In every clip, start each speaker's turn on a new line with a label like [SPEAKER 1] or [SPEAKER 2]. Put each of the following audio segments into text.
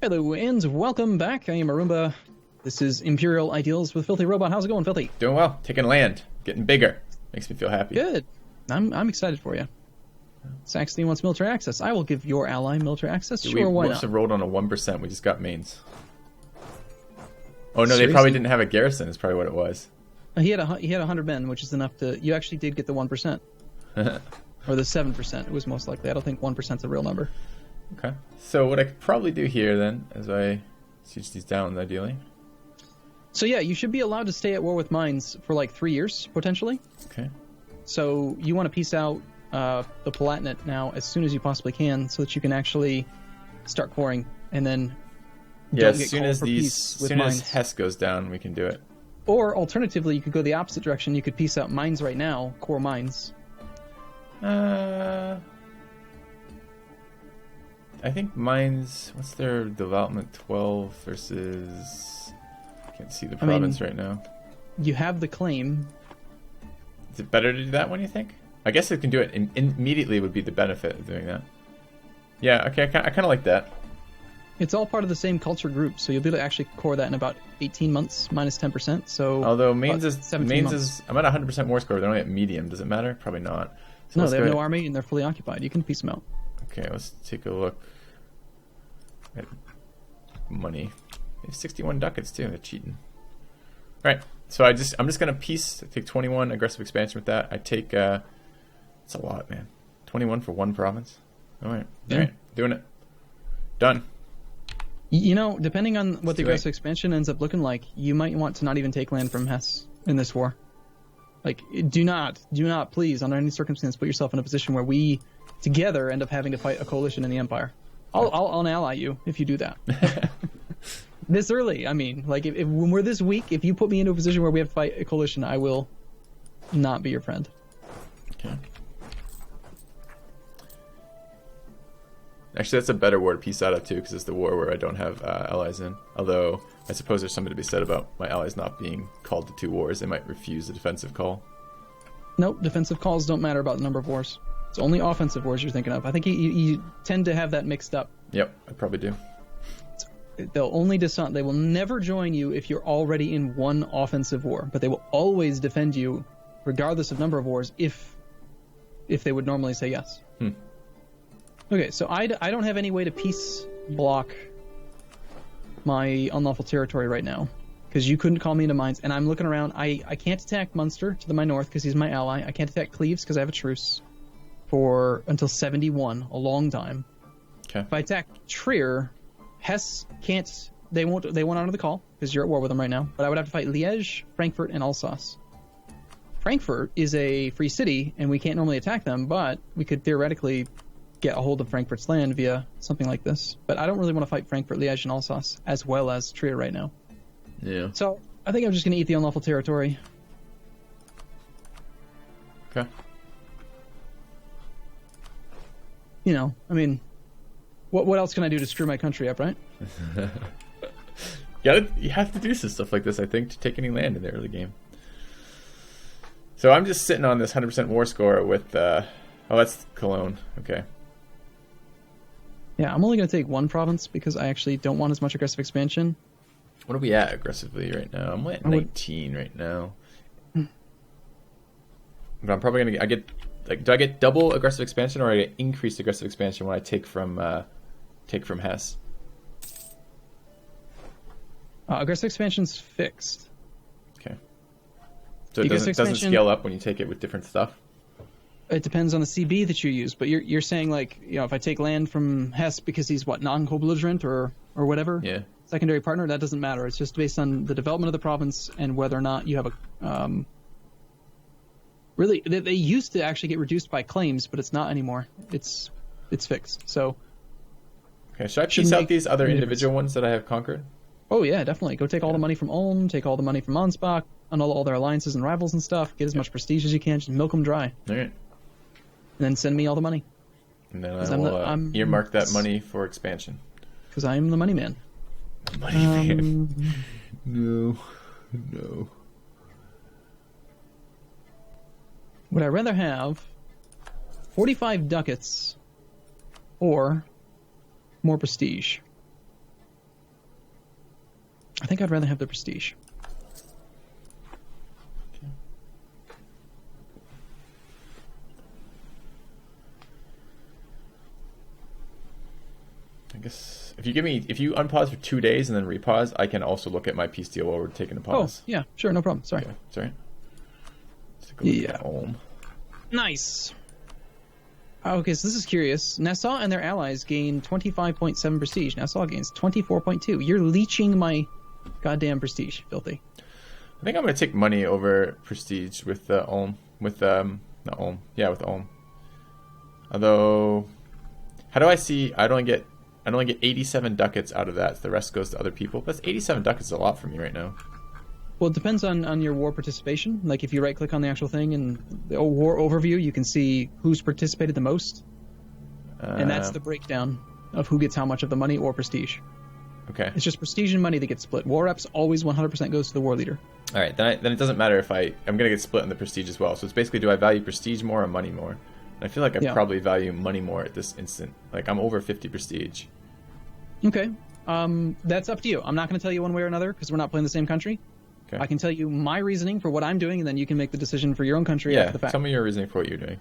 [SPEAKER 1] Hello and welcome back. I am Arumba. This is Imperial Ideals with FilthyRobot. How's it going, Filthy?
[SPEAKER 2] Doing well. Taking land. Getting bigger. Makes me feel happy.
[SPEAKER 1] Good. I'm excited for you. Saxony wants military access. I will give your ally military access. Sure, why
[SPEAKER 2] we
[SPEAKER 1] not?
[SPEAKER 2] must have rolled on a 1%. We just got mains. Oh no,
[SPEAKER 1] Seriously?
[SPEAKER 2] they probably didn't have a garrison. Is probably what it was.
[SPEAKER 1] He had 100 men, which is enough to. You actually did get the 1%, or the 7%. It was most likely. I don't think 1% is a real number.
[SPEAKER 2] Okay. So what I could probably do here then, as I siege these down, ideally.
[SPEAKER 1] So yeah, you should be allowed to stay at war with mines for like 3 years potentially.
[SPEAKER 2] Okay.
[SPEAKER 1] So you want to piece out the Palatinate now as soon as you possibly can, so that you can actually start quarrying, and then
[SPEAKER 2] Yeah,
[SPEAKER 1] don't
[SPEAKER 2] as
[SPEAKER 1] get
[SPEAKER 2] soon
[SPEAKER 1] called
[SPEAKER 2] as
[SPEAKER 1] for peace with
[SPEAKER 2] soon as
[SPEAKER 1] mines.
[SPEAKER 2] Hess goes down, we can do it.
[SPEAKER 1] Or alternatively, you could go the opposite direction. You could piece out mines right now, core mines.
[SPEAKER 2] I think mines. What's their development 12 versus? Can't see the province right now.
[SPEAKER 1] You have the claim.
[SPEAKER 2] Is it better to do that one, you think? I guess it can do it immediately would be the benefit of doing that. Yeah, okay, I kind of like that.
[SPEAKER 1] It's all part of the same culture group, so you'll be able to actually core that in about 18 months, minus 10%. So
[SPEAKER 2] although mains
[SPEAKER 1] about
[SPEAKER 2] is
[SPEAKER 1] 17 months.
[SPEAKER 2] is I'm at 100% war score. They're only at medium. Does it matter? Probably not. So
[SPEAKER 1] No,
[SPEAKER 2] let's
[SPEAKER 1] they have
[SPEAKER 2] go
[SPEAKER 1] no army and they're fully occupied. You can piece them out.
[SPEAKER 2] Okay, let's take a look at money. They have 61 ducats too. They're cheating. All right, so I'm just gonna piece. I take 21 aggressive expansion with that. I take it's a lot, man. 21 for one province. All right,
[SPEAKER 1] Yeah.
[SPEAKER 2] all right, doing it. Done.
[SPEAKER 1] You know, depending on what the
[SPEAKER 2] do it.
[SPEAKER 1] aggressive expansion ends up looking like, you might want to not even take land from Hesse in this war. Like, do not, please, under any circumstance, put yourself in a position where we together end up having to fight a coalition in the Empire. I'll unally you if you do that. This early, I mean, like, if when we're this weak, if you put me into a position where we have to fight a coalition, I will not be your friend.
[SPEAKER 2] Okay. Actually, that's a better war to piece out of too, because it's the war where I don't have allies in. Although I suppose there's something to be said about my allies not being called to 2 wars. They might refuse a defensive call.
[SPEAKER 1] Nope, defensive calls don't matter about the number of wars. It's only offensive wars you're thinking of. I think you tend to have that mixed up.
[SPEAKER 2] Yep, I probably do.
[SPEAKER 1] They'll only they will never join you if you're already in one offensive war, but they will always defend you regardless of number of wars if they would normally say yes. Okay, so I don't have any way to peace block my unlawful territory right now, because you couldn't call me into mines, and I'm looking around. I can't attack Munster to my north because he's my ally. I can't attack Cleves because I have a truce until 71, a long time.
[SPEAKER 2] Okay.
[SPEAKER 1] If I attack Trier, Hesse can't. They won't honor the call because you're at war with them right now. But I would have to fight Liège, Frankfurt, and Alsace. Frankfurt is a free city, and we can't normally attack them, but we could theoretically get a hold of Frankfurt's land via something like this. But I don't really want to fight Frankfurt, Liège, and Alsace as well as Trier right now.
[SPEAKER 2] Yeah.
[SPEAKER 1] So I think I'm just going to eat the unlawful territory.
[SPEAKER 2] Okay.
[SPEAKER 1] You know, I mean, what else can I do to screw my country up, right?
[SPEAKER 2] You have to do some stuff like this, I think, to take any land in the early game. So I'm just sitting on this 100% war score with, oh, that's Cologne. Okay.
[SPEAKER 1] Yeah, I'm only going to take one province because I actually don't want as much aggressive expansion.
[SPEAKER 2] What are we at aggressively right now? I'm at 19 right now. But I'm probably going to do I get double aggressive expansion, or I get increased aggressive expansion when I take from Hesse?
[SPEAKER 1] Aggressive expansion's fixed.
[SPEAKER 2] Okay. So it doesn't scale up when you take it with different stuff?
[SPEAKER 1] It depends on the CB that you use, but you're saying, like, you know, if I take land from Hesse because he's non-co-belligerent or whatever,
[SPEAKER 2] yeah,
[SPEAKER 1] secondary partner, that doesn't matter. It's just based on the development of the province and whether or not you have a really, they used to actually get reduced by claims, but it's not anymore. It's fixed. So
[SPEAKER 2] okay, should I piece out these other individual ones that I have conquered?
[SPEAKER 1] Oh yeah, definitely. Go take all the money from Ulm, take all the money from Ansbach, annul all their alliances and rivals and stuff. Get as much prestige as you can. Just milk them dry.
[SPEAKER 2] All right.
[SPEAKER 1] And then send me all the money.
[SPEAKER 2] And then I will earmark that money for expansion.
[SPEAKER 1] Because I'm the money man.
[SPEAKER 2] Money man. No.
[SPEAKER 1] Would I rather have 45 ducats or more prestige? I think I'd rather have the prestige.
[SPEAKER 2] I guess if you unpause for 2 days and then repause, I can also look at my peace deal while we're taking a pause.
[SPEAKER 1] Oh, yeah, sure, no problem. Sorry.
[SPEAKER 2] Okay, sorry. Let's take a look at Ulm.
[SPEAKER 1] Nice. Okay, so this is curious. Nassau and their allies gain 25.7 prestige. Nassau gains 24.2. You're leeching my goddamn prestige, Filthy.
[SPEAKER 2] I think I'm going to take money over prestige with Ulm. With not Ulm. Yeah, with Ulm. Although, how do I see? I only get 87 ducats out of that. So the rest goes to other people. That's 87 ducats is a lot for me right now.
[SPEAKER 1] Well, it depends on your war participation. Like, if you right-click on the actual thing and the war overview, you can see who's participated the most. And that's the breakdown of who gets how much of the money or prestige.
[SPEAKER 2] Okay.
[SPEAKER 1] It's just prestige and money that gets split. War reps always 100% goes to the war leader.
[SPEAKER 2] All right, then it doesn't matter if I'm going to get split in the prestige as well. So it's basically, do I value prestige more or money more? And I feel like I probably value money more at this instant. Like, I'm over 50 prestige.
[SPEAKER 1] Okay. That's up to you. I'm not going to tell you one way or another because we're not playing the same country.
[SPEAKER 2] Okay.
[SPEAKER 1] I can tell you my reasoning for what I'm doing, and then you can make the decision for your own country after the fact.
[SPEAKER 2] Tell me your reasoning for what you're doing.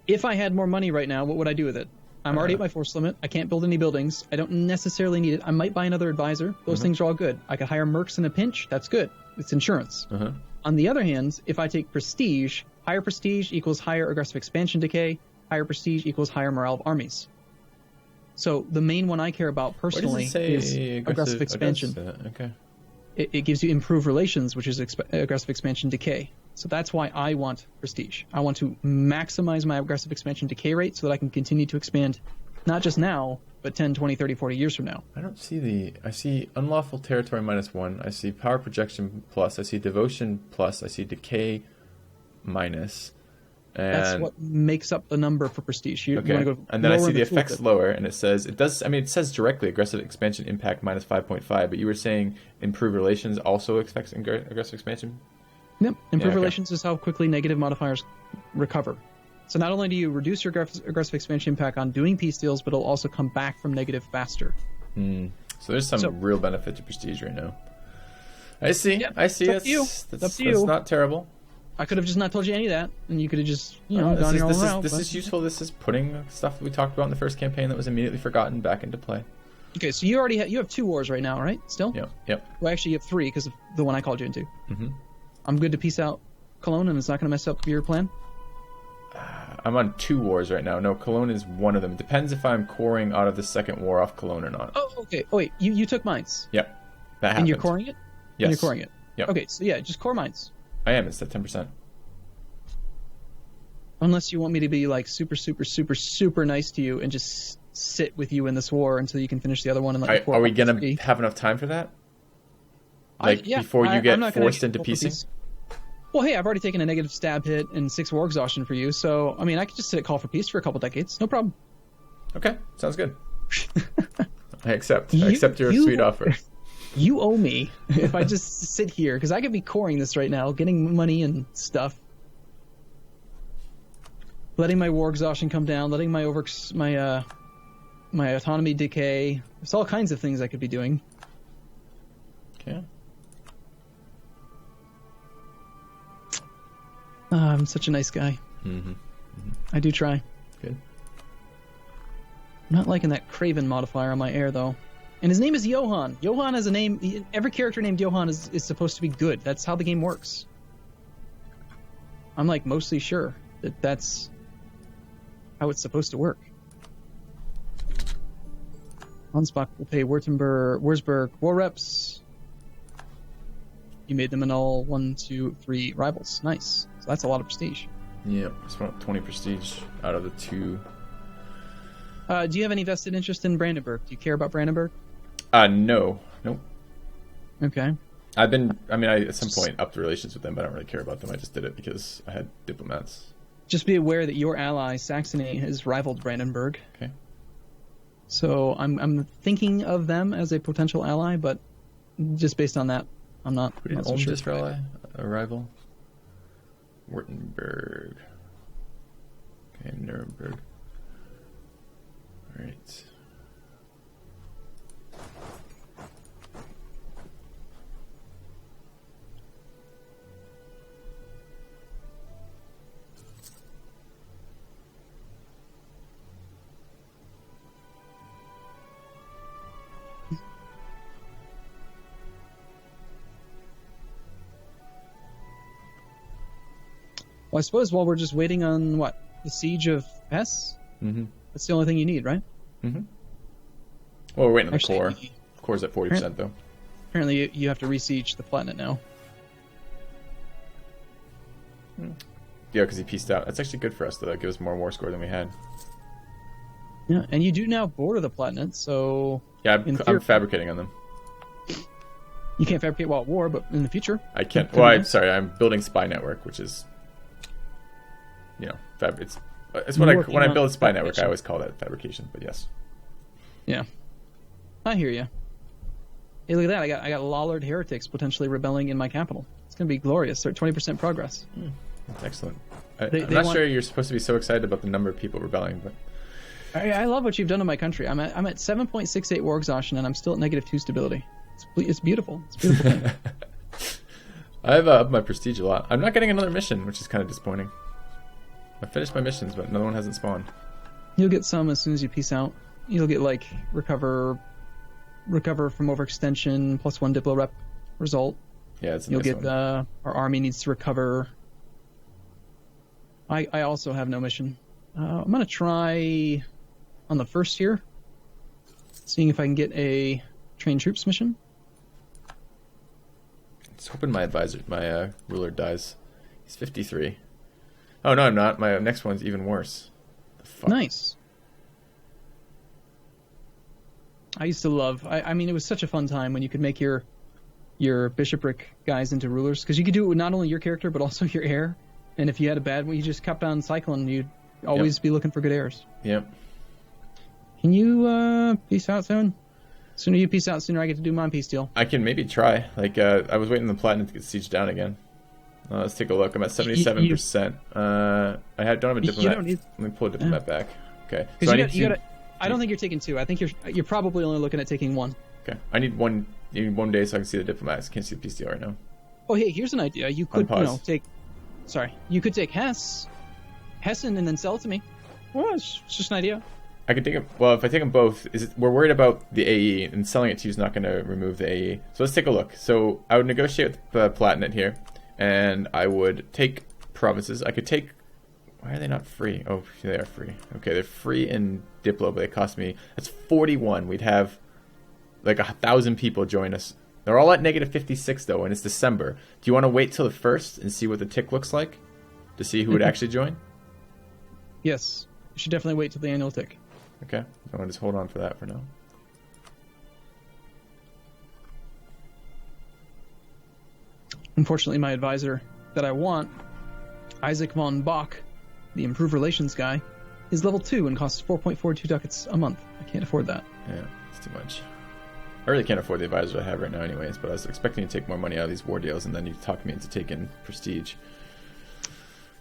[SPEAKER 1] If I had more money right now, what would I do with it? I'm already at my force limit. I can't build any buildings. I don't necessarily need it. I might buy another advisor. Those things are all good. I could hire mercs in a pinch. That's good. It's insurance. On the other hand, if I take prestige, higher prestige equals higher aggressive expansion decay. Higher prestige equals higher morale of armies. So the main one I care about personally is aggressive expansion.
[SPEAKER 2] Okay.
[SPEAKER 1] It gives you improved relations, which is aggressive expansion decay. So that's why I want prestige. I want to maximize my aggressive expansion decay rate so that I can continue to expand, not just now, but 10, 20, 30, 40 years from now.
[SPEAKER 2] I don't see I see unlawful territory -1. I see power projection plus. I see devotion plus. I see decay minus. And
[SPEAKER 1] that's what makes up the number for prestige. You want to go
[SPEAKER 2] and then I see the effects lower, and it says it says directly aggressive expansion impact -5.5, but you were saying improved relations also affects aggressive expansion?
[SPEAKER 1] Yep. Improved relations is how quickly negative modifiers recover. So not only do you reduce your aggressive expansion impact on doing peace deals, but it'll also come back from negative faster.
[SPEAKER 2] So there's some real benefit to prestige right now. I see.
[SPEAKER 1] Yep,
[SPEAKER 2] I see. That's not terrible.
[SPEAKER 1] I could have just not told you any of that, and you could have just, gone your own route.
[SPEAKER 2] This is useful. This is putting stuff that we talked about in the first campaign that was immediately forgotten back into play.
[SPEAKER 1] Okay, so you already you have 2 wars right now, right? Still?
[SPEAKER 2] Yep.
[SPEAKER 1] Well, actually, you have 3 because of the one I called you into. I'm good to peace out Cologne, and it's not going to mess up your plan?
[SPEAKER 2] I'm on 2 wars right now. No, Cologne is one of them. It depends if I'm coring out of the second war off Cologne or not.
[SPEAKER 1] Oh, okay. Oh, wait, you took mines.
[SPEAKER 2] Yep. That happened.
[SPEAKER 1] And you're coring it?
[SPEAKER 2] Yes.
[SPEAKER 1] And you're coring it?
[SPEAKER 2] Yep.
[SPEAKER 1] Okay, so yeah, just core mines.
[SPEAKER 2] I am. It's at 10%.
[SPEAKER 1] Unless you want me to be like super, super, super, super nice to you and just sit with you in this war until you can finish the other one and let
[SPEAKER 2] Are we going to have enough time for that? Before you get forced into piecing?
[SPEAKER 1] Well, hey, I've already taken a negative stab hit and 6 war exhaustion for you, so, I mean, I could just sit at call for peace for a couple decades. No problem.
[SPEAKER 2] Okay, sounds good. I accept your sweet offer.
[SPEAKER 1] You owe me if I just sit here, because I could be coring this right now, getting money and stuff. Letting my war exhaustion come down, letting my autonomy decay. There's all kinds of things I could be doing.
[SPEAKER 2] Okay.
[SPEAKER 1] I'm such a nice guy. I do try.
[SPEAKER 2] Good.
[SPEAKER 1] I'm not liking that Craven modifier on my air, though. And his name is Johann. Johann has a name. Every character named Johann is supposed to be good. That's how the game works. I'm like mostly sure that that's how it's supposed to work. Hansbach will pay Wurzburg war reps. You made them in all 1, 2, 3 rivals. Nice. So that's a lot of prestige.
[SPEAKER 2] Yeah, just want 20 prestige out of the 2.
[SPEAKER 1] Do you have any vested interest in Brandenburg? Do you care about Brandenburg?
[SPEAKER 2] No. Nope.
[SPEAKER 1] Okay.
[SPEAKER 2] I at some point upped the relations with them, but I don't really care about them. I just did it because I had diplomats.
[SPEAKER 1] Just be aware that your ally, Saxony, has rivaled Brandenburg.
[SPEAKER 2] Okay.
[SPEAKER 1] So I'm thinking of them as a potential ally, but just based on that, I'm not.
[SPEAKER 2] Who did Ulm just for ally? A rival? Württemberg. Okay, Nuremberg. All right.
[SPEAKER 1] Well, I suppose while we're just waiting on the siege of Hesse.
[SPEAKER 2] Mm-hmm.
[SPEAKER 1] That's the only thing you need, right?
[SPEAKER 2] Mm-hmm. Well, we're waiting on
[SPEAKER 1] Actually,
[SPEAKER 2] the core. The core's at 40% though.
[SPEAKER 1] Apparently, you have to re-siege the planet now.
[SPEAKER 2] Yeah, because he pieced out. That's actually good for us, though. That gives us more war score than we had.
[SPEAKER 1] Yeah, and you do now border the planet, so...
[SPEAKER 2] Yeah, I'm fabricating on them.
[SPEAKER 1] You can't fabricate while at war, but in the future...
[SPEAKER 2] I can't... Well, I'm building spy network, which is... You know, it's when I build a spy network, I always call that fabrication, but yes.
[SPEAKER 1] Yeah. I hear you. Hey, look at that. I got Lollard heretics potentially rebelling in my capital. It's going to be glorious. They're at 20% progress.
[SPEAKER 2] Excellent. I'm not sure you're supposed to be so excited about the number of people rebelling, but...
[SPEAKER 1] I love what you've done to my country. I'm at 7.68 war exhaustion, and I'm still at -2 stability. It's beautiful. It's a beautiful thing.
[SPEAKER 2] I've upped my prestige a lot. I'm not getting another mission, which is kind of disappointing. I finished my missions, but another one hasn't spawned.
[SPEAKER 1] You'll get some as soon as you peace out. You'll get like recover from overextension +1 Diplo rep result.
[SPEAKER 2] Yeah, it's a
[SPEAKER 1] You'll
[SPEAKER 2] nice
[SPEAKER 1] get
[SPEAKER 2] one.
[SPEAKER 1] Our army needs to recover. I also have no mission. I'm gonna try on the first here, seeing if I can get a trained troops mission.
[SPEAKER 2] Just hoping my ruler dies. He's 53. Oh no, I'm not. My next one's even worse. The fuck?
[SPEAKER 1] Nice. I used to love. I mean, it was such a fun time when you could make your bishopric guys into rulers, because you could do it with not only your character but also your heir. And if you had a bad one, you just kept on cycling. You'd always be looking for good heirs.
[SPEAKER 2] Yep.
[SPEAKER 1] Can you peace out soon? Sooner you peace out, sooner I get to do my peace deal.
[SPEAKER 2] I can maybe try. Like, I was waiting on the platinum to get sieged down again. Let's take a look. I'm at 77%. I don't have a diplomat. Let me pull a diplomat back. Okay. So
[SPEAKER 1] I don't think you're taking 2. I think you're probably only looking at taking 1.
[SPEAKER 2] Okay. I need one. You need 1 day so I can see the diplomats. I can't see the peace deal right now.
[SPEAKER 1] Oh, hey, here's an idea. You could, take. Sorry, you could take Hessen, and then sell it to me. Well, it's just an idea.
[SPEAKER 2] I could take them. Well, if I take them both, we're worried about the AE, and selling it to you is not going to remove the AE. So let's take a look. So I would negotiate with the Platinate here, and I would take provinces. I could take. Why are they not free? Oh, they are free. Okay, they're free in Diplo, but they cost me. That's 41. We'd have like 1,000 people join us. They're all at -56 though, and it's December. Do you want to wait till the 1st and see what the tick looks like to see who would actually join?
[SPEAKER 1] Yes, you should definitely wait till the annual tick.
[SPEAKER 2] Okay, I'm gonna just hold on for that for now.
[SPEAKER 1] Unfortunately, my advisor that I want, Isaac von Bach, the improved relations guy, is level 2 and costs 4.42 ducats a month. I can't afford that.
[SPEAKER 2] Yeah, it's too much. I really can't afford the advisor I have right now anyways, but I was expecting to take more money out of these war deals, and then you talked me into taking prestige.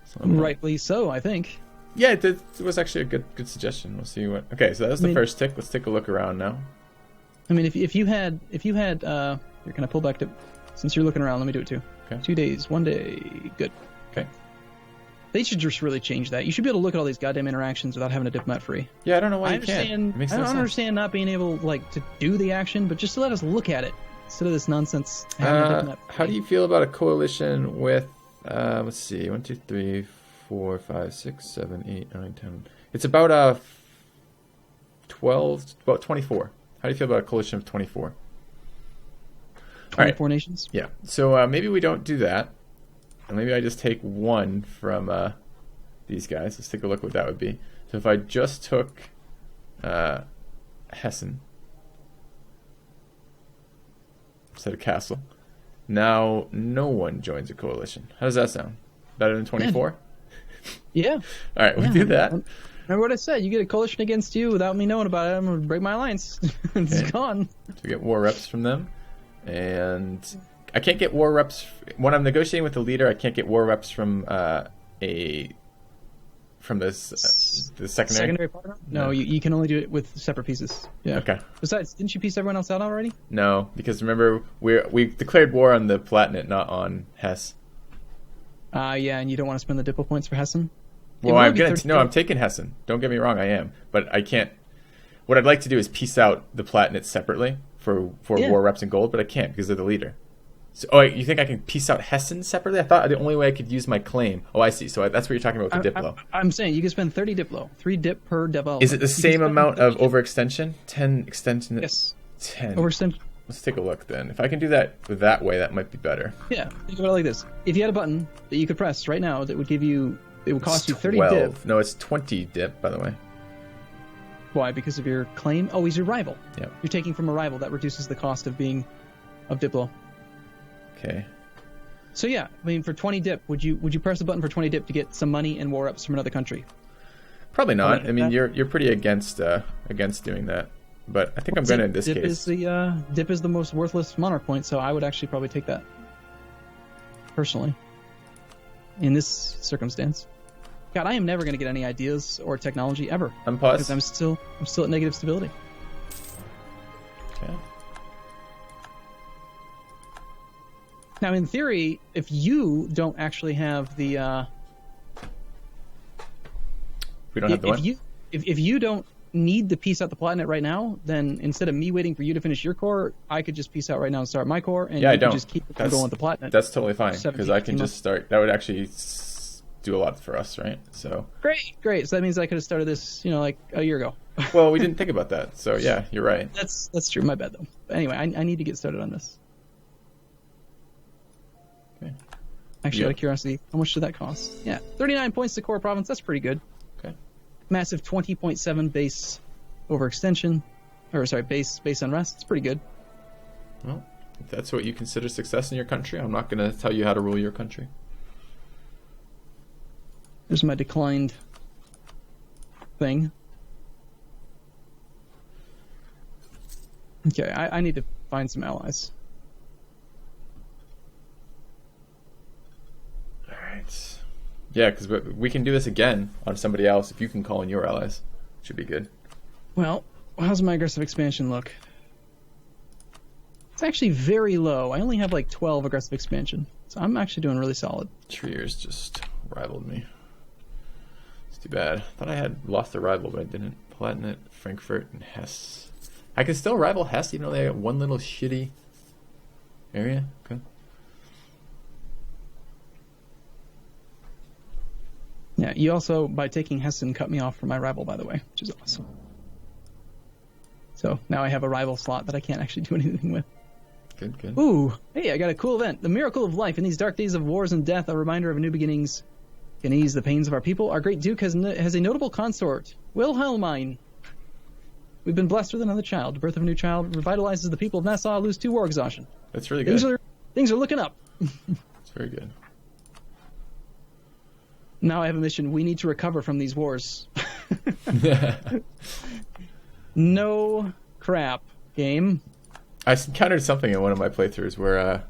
[SPEAKER 2] So
[SPEAKER 1] rightly so, I think.
[SPEAKER 2] Yeah, it was actually a good suggestion. We'll see what... Okay, so that was the first tick. Let's take a look around now.
[SPEAKER 1] I mean, if you had here, can I pull back to... Since you're looking around, let me do it too.
[SPEAKER 2] Okay.
[SPEAKER 1] 2 days, 1 day, good.
[SPEAKER 2] Okay.
[SPEAKER 1] They should just really change that. You should be able to look at all these goddamn interactions without having a diplomat free.
[SPEAKER 2] Yeah, I don't know why you can't.
[SPEAKER 1] I don't understand not being able to do the action, but just to let us look at it instead of this nonsense.
[SPEAKER 2] How do you feel about a coalition with? Let's see, 1, 2, 3, 4, 5, 6, 7, 8, 9, 10. It's about 12, about 24. How do you feel about a coalition of 24?
[SPEAKER 1] 24 nations.
[SPEAKER 2] Yeah. So maybe we don't do that. And maybe I just take 1 from these guys. Let's take a look what that would be. So if I just took Hessen instead of Castle, now no one joins a coalition. How does that sound? Better than 24?
[SPEAKER 1] Yeah.
[SPEAKER 2] All right, we'll do that.
[SPEAKER 1] Remember what I said. You get a coalition against you without me knowing about it, I'm going to break my alliance. It's gone.
[SPEAKER 2] So we get war reps from them. And... I can't get war reps when I'm negotiating with the leader. I can't get war reps from the secondary
[SPEAKER 1] partner. No, you can only do it with separate pieces. Yeah.
[SPEAKER 2] Okay.
[SPEAKER 1] Besides, didn't you piece everyone else out already?
[SPEAKER 2] No, because remember we declared war on the Platinate, not on Hesse.
[SPEAKER 1] Yeah, and you don't want to spend the Diplo points for Hessen.
[SPEAKER 2] Well, I'm taking Hessen. Don't get me wrong, I am, but I can't. What I'd like to do is piece out the Platinate separately for war reps and gold, but I can't because they're the leader. So, oh, wait, you think I can piece out Hessen separately? I thought the only way I could use my claim. Oh, I see. So that's what you're talking about with the Diplo.
[SPEAKER 1] I'm saying you can spend 30 Diplo, 3 dip per development.
[SPEAKER 2] Is it the same amount of overextension? 10 extension?
[SPEAKER 1] Yes.
[SPEAKER 2] 10.
[SPEAKER 1] Overextension.
[SPEAKER 2] Let's take a look then. If I can do that way, that might be better.
[SPEAKER 1] Yeah, think about it like this. If you had a button that you could press right now that would give you, it would cost you 30 dip.
[SPEAKER 2] No, it's 20 dip, by the way.
[SPEAKER 1] Why? Because of your claim? Oh, he's your rival.
[SPEAKER 2] Yeah.
[SPEAKER 1] You're taking from a rival. That reduces the cost of Diplo.
[SPEAKER 2] Okay.
[SPEAKER 1] So yeah, I mean, for 20 dip, would you press a button for 20 dip to get some money and war ups from another country?
[SPEAKER 2] Probably not. I mean, you're pretty against doing that. But I think I'm going to in this case.
[SPEAKER 1] Dip is the most worthless monarch point, so I would actually probably take that personally in this circumstance. God, I am never going to get any ideas or technology ever.
[SPEAKER 2] I'm paused.
[SPEAKER 1] Because I'm still at negative stability.
[SPEAKER 2] Okay.
[SPEAKER 1] Now, in theory, if you don't actually have the,
[SPEAKER 2] we don't have the what?
[SPEAKER 1] If you don't need to piece out the platinate right now, then instead of me waiting for you to finish your core, I could just piece out right now and start my core, and you could just keep going with the platinate.
[SPEAKER 2] That's totally fine, because I can just start. That would actually do a lot for us, right? So
[SPEAKER 1] great. So that means I could have started this, like a year ago.
[SPEAKER 2] Well, we didn't think about that, so yeah, you're right.
[SPEAKER 1] That's true. My bad, though. But anyway, I need to get started on this.
[SPEAKER 2] Okay.
[SPEAKER 1] Actually, out of curiosity, how much did that cost? Yeah, 39 points to core province. That's pretty good.
[SPEAKER 2] Okay.
[SPEAKER 1] Massive 20.7 base overextension, base unrest. It's pretty good.
[SPEAKER 2] Well, if that's what you consider success in your country, I'm not going to tell you how to rule your country.
[SPEAKER 1] There's my declined thing. Okay, I need to find some allies.
[SPEAKER 2] Alright. Yeah, because we can do this again on somebody else if you can call in your allies. Should be good.
[SPEAKER 1] Well, how's my aggressive expansion look? It's actually very low. I only have like 12 aggressive expansion. So I'm actually doing really solid.
[SPEAKER 2] Trier's just rivaled me. It's too bad. I thought I had lost a rival, but I didn't. Palatinate, Frankfurt, and Hesse. I can still rival Hesse, even though they got one little shitty area. Okay.
[SPEAKER 1] Yeah, you also, by taking Hessen, cut me off from my rival, by the way, which is awesome. So now I have a rival slot that I can't actually do anything with.
[SPEAKER 2] Good.
[SPEAKER 1] Ooh, hey, I got a cool event. The miracle of life. In these dark days of wars and death, a reminder of new beginnings can ease the pains of our people. Our great Duke has a notable consort, Wilhelmine. We've been blessed with another child. The birth of a new child revitalizes the people of Nassau, lose 2 war exhaustion.
[SPEAKER 2] That's really good.
[SPEAKER 1] Things are looking up.
[SPEAKER 2] It's very good.
[SPEAKER 1] Now I have a mission. We need to recover from these wars. No crap, game.
[SPEAKER 2] I encountered something in one of my playthroughs where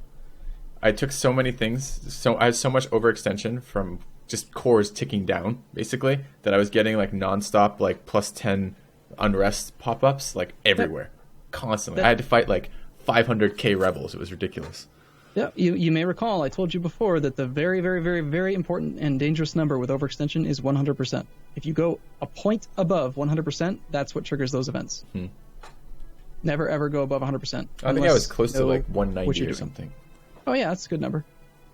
[SPEAKER 2] I took so many things, I had so much overextension from just cores ticking down, basically, that I was getting like nonstop like +10 unrest pop-ups like everywhere, constantly. I had to fight like 500k rebels. It was ridiculous.
[SPEAKER 1] Yeah, you may recall I told you before that the very, very, very, very important and dangerous number with overextension is 100%. If you go a point above 100%, that's what triggers those events. Never ever go above 100%.
[SPEAKER 2] I think I was close to like 190 or something.
[SPEAKER 1] Oh yeah, that's a good number.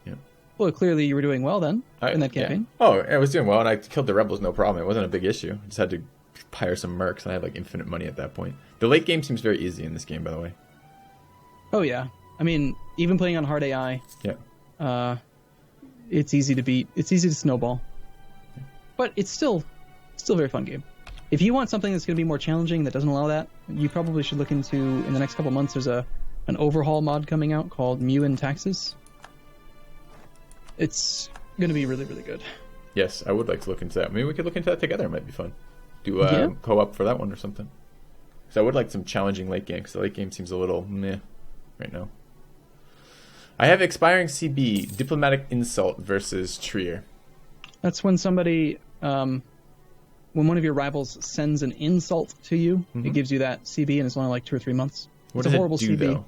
[SPEAKER 2] Yeah.
[SPEAKER 1] Well, clearly you were doing well then in that campaign.
[SPEAKER 2] Yeah. Oh, I was doing well, and I killed the rebels no problem. It wasn't a big issue. I just had to hire some mercs, and I had like infinite money at that point. The late game seems very easy in this game, by the way.
[SPEAKER 1] Oh yeah. I mean, even playing on hard AI, it's easy to beat. It's easy to snowball, but it's still a very fun game. If you want something that's going to be more challenging that doesn't allow that, you probably should look into, in the next couple months, there's an overhaul mod coming out called intricacies. It's going to be really, really good.
[SPEAKER 2] Yes, I would like to look into that. Maybe we could look into that together. It might be fun. Do co-op for that one or something. So I would like some challenging late game, because the late game seems a little meh right now. I have expiring CB, diplomatic insult versus Trier.
[SPEAKER 1] That's when somebody, when one of your rivals sends an insult to you, it gives you that CB, and it's only like 2 or 3 months.
[SPEAKER 2] What
[SPEAKER 1] it's
[SPEAKER 2] does
[SPEAKER 1] a horrible
[SPEAKER 2] it do,
[SPEAKER 1] CB.
[SPEAKER 2] though?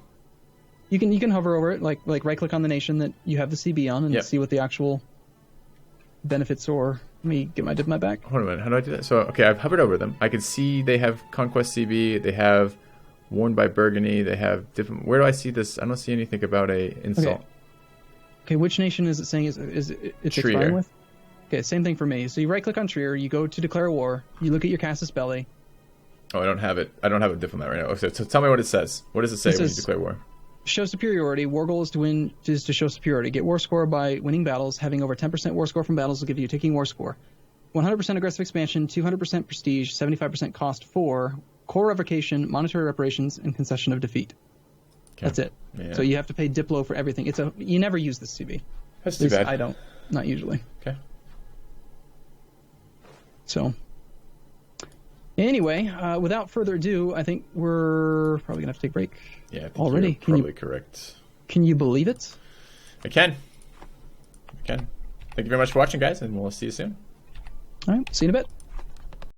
[SPEAKER 1] You can hover over it, like right click on the nation that you have the CB on, and see what the actual benefits are. Let me get my diplomat back.
[SPEAKER 2] Hold on a minute. How do I do that? So, okay, I've hovered over them. I can see they have Conquest CB. They have Worn by Burgundy. They have different. Where do I see this? I don't see anything about a insult.
[SPEAKER 1] Okay, which nation is it saying it's
[SPEAKER 2] Trier.
[SPEAKER 1] expiring with? Okay, same thing for me. So you right-click on Trier, you go to declare war, you look at your casus belli.
[SPEAKER 2] Oh, I don't have it. I don't have a diplomat right now. Okay, so tell me what it says. What does it say when you declare war?
[SPEAKER 1] Show superiority. War goal is to show superiority. Get war score by winning battles. Having over 10% war score from battles will give you a ticking war score. 100% aggressive expansion, 200% prestige, 75% cost for core revocation, monetary reparations, and concession of defeat. Okay. That's it. Yeah. So you have to pay Diplo for everything. You never use this CB.
[SPEAKER 2] That's too bad.
[SPEAKER 1] I don't. Not usually.
[SPEAKER 2] Okay.
[SPEAKER 1] So, anyway, without further ado, I think we're probably gonna have to take a break.
[SPEAKER 2] Yeah, I think
[SPEAKER 1] already.
[SPEAKER 2] You're probably correct.
[SPEAKER 1] Can you believe it?
[SPEAKER 2] I can. Thank you very much for watching, guys, and we'll see you soon.
[SPEAKER 1] All right. See you in a bit.